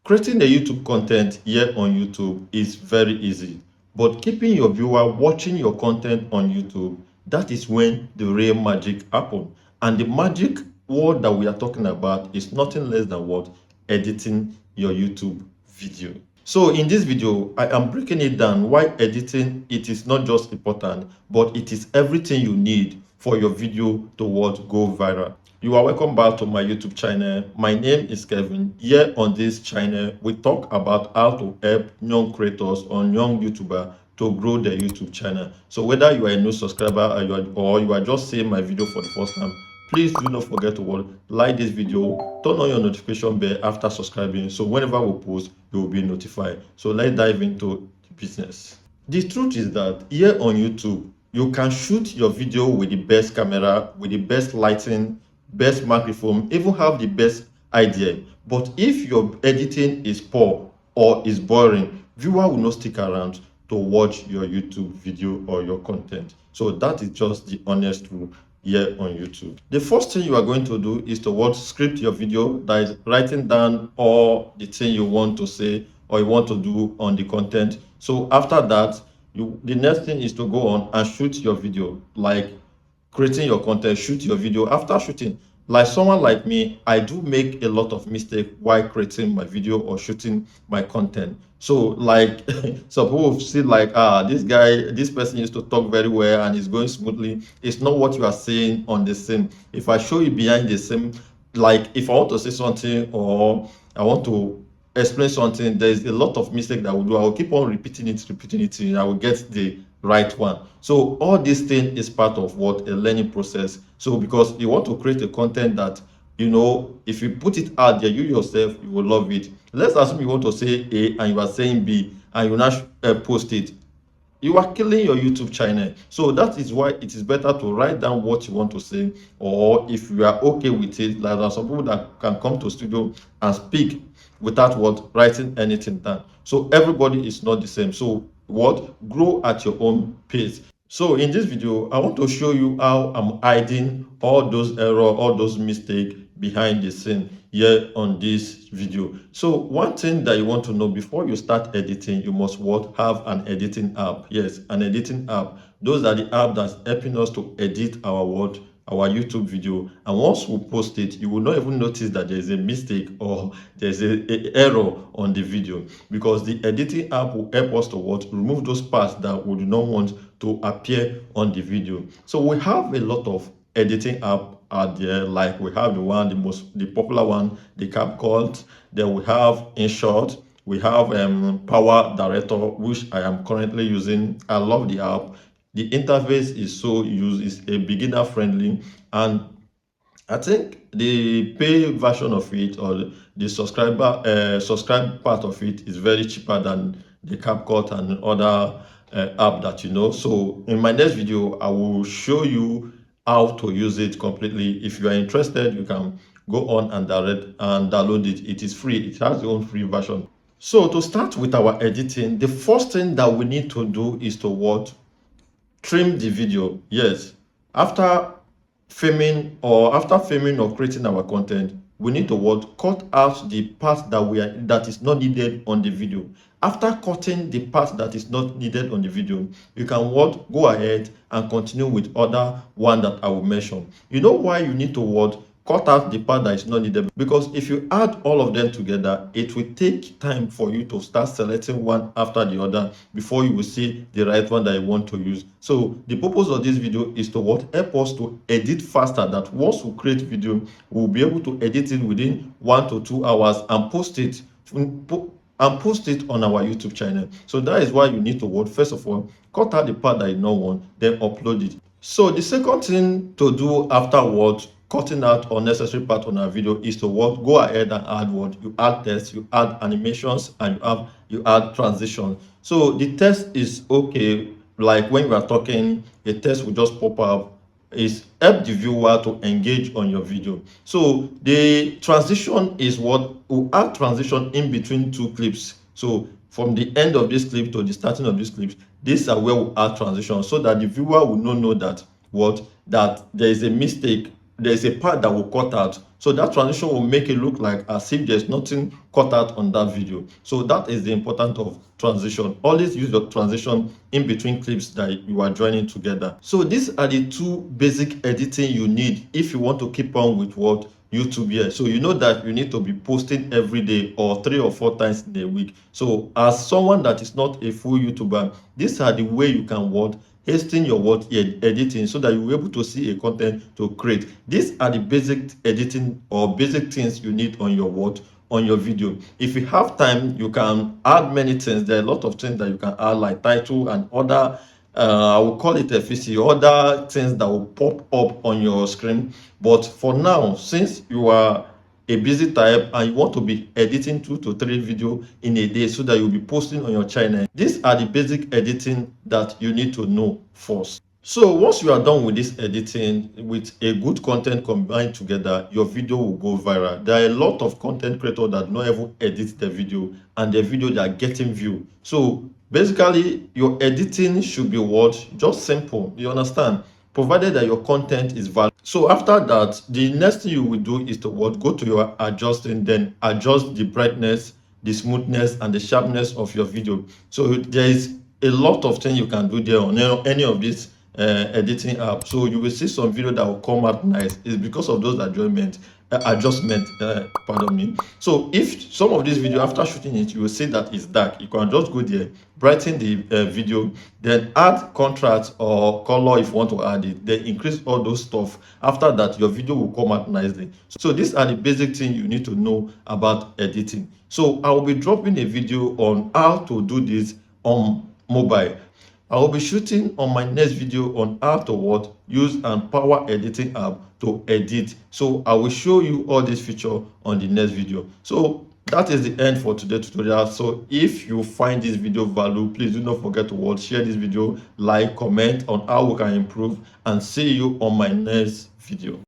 Creating a YouTube content here on YouTube is very easy, but keeping your viewer watching your content on YouTube, that is when the real magic happens. And the magic word that we are talking about is nothing less than what? Editing your YouTube video. So in this video, I am breaking it down why editing it is not just important, but it is everything you need for your video to what? Go viral. You are welcome back to my YouTube channel. My name is Kevin. Here on this channel, we talk about how to help young creators or young YouTuber to grow their YouTube channel. So whether you are a new subscriber or you are just seeing my video for the first time, please do not forget to like this video, turn on your notification bell after subscribing, so whenever we post, you will be notified. So let's dive into the business. The truth is that here on YouTube, you can shoot your video with the best camera, with the best lighting, best microphone, even have the best idea. But if your editing is poor or is boring, viewer will not stick around to watch your YouTube video or your content. So that is just the honest truth here on YouTube. The first thing you are going to do is to script your video, that is writing down all the thing you want to say or you want to do on the content. So after that, the next thing is to go on and shoot your video, like creating your content, shoot your video. After shooting, like someone like me, I do make a lot of mistake while creating my video or shooting my content. So like some people see like, this person used to talk very well and it's going smoothly. It's not what you are saying on the scene. If I show you behind the scene, like if I want to say something or I want to explain something, there's a lot of mistake that I will do. I will keep on repeating it, and I will get the right one. So all this thing is part of what? A learning process. So because you want to create a content that, if you put it out there, you yourself, you will love it. Let's assume you want to say A and you are saying B and you now post it. You are killing your YouTube channel. So that is why it is better to write down what you want to say, or if you are okay with it, like there are some people that can come to studio and speak without writing anything down. So everybody is not the same. So grow at your own pace. So in this video, I want to show you how I'm hiding all those errors, all those mistakes behind the scene here on this video. So one thing that you want to know before you start editing, you must have an editing app. Yes, an editing app. Those are the app that's helping us to edit our YouTube video, and once we post it, you will not even notice that there's a mistake or there's a error on the video, because the editing app will help us to remove those parts that we do not want to appear on the video. So we have a lot of editing app out there, like we have the popular one, the CapCut. Then we have InShot, we have Power Director, which I am currently using. I love the app. The interface is a beginner friendly, and I think the pay version of it, or the subscribe part of it, is very cheaper than the CapCut and other app that you know. So in my next video, I will show you how to use it completely. If you are interested, you can go on and download it. It is free. It has its own free version. So to start with our editing, the first thing that we need to do is to trim the video. Yes, after filming or creating our content, we need to cut out the part that is not needed on the video. After cutting the part that is not needed on the video, you can go ahead and continue with other one that I will mention. You know why you need to cut out the part that is not needed? Because if you add all of them together, it will take time for you to start selecting one after the other before you will see the right one that you want to use. So the purpose of this video is to help us to edit faster, that once we create video, we'll be able to edit it within 1 to 2 hours and post it on our YouTube channel. So that is why you need to first of all, cut out the part that you don't want, then upload it. So the second thing to do afterwards, cutting out unnecessary part on our video, is to go ahead and add you add text, you add animations, and you add transition. So the text is okay, like when you are talking, a text will just pop up. Is help the viewer to engage on your video. So the transition is we add transition in between two clips. So from the end of this clip to the starting of this clip, these are where we add transition, so that the viewer will not know that that there is a mistake, there is a part that will cut out So that transition will make it look like as if there's nothing cut out on that video. So that is the importance of transition. Always use your transition in between clips that you are joining together. So these are the two basic editing you need if you want to keep on with what YouTube here. So you know that you need to be posting every day or 3 or 4 times in a week. So as someone that is not a full YouTuber, these are the way you can hasten your editing so that you'll be able to see a content to create. These are the basic editing or basic things you need on your video. If you have time, you can add many things. There are a lot of things that you can add, like title and other I will call it efficiency, other things that will pop up on your screen. But for now, since you are a busy type and you want to be editing 2 to 3 videos in a day so that you'll be posting on your channel, these are the basic editing that you need to know first. So once you are done with this editing with a good content combined together, your video will go viral. There are a lot of content creators that don't even edit the video, and the video they are getting view. So basically your editing should be what? Just simple, you understand, provided that your content is valid. So after that, the next thing you will do is to what? Go to your adjusting, then adjust the brightness, the smoothness and the sharpness of your video. So there is a lot of things you can do there on any of these editing app. So you will see some video that will come out nice. It's because of those adjustment, pardon me. So if some of this video, after shooting it, you will see that it's dark, you can just go there, brighten the video, then add contrast or color if you want to add it, then increase all those stuff. After that, your video will come out nicely. So these are the basic things you need to know about editing. So I will be dropping a video on how to do this on mobile. I will be shooting on my next video on how to use an power editing app to edit. So I will show you all this feature on the next video. So that is the end for today's tutorial. So if you find this video valuable, please do not forget to share this video, like, comment on how we can improve, and see you on my next video.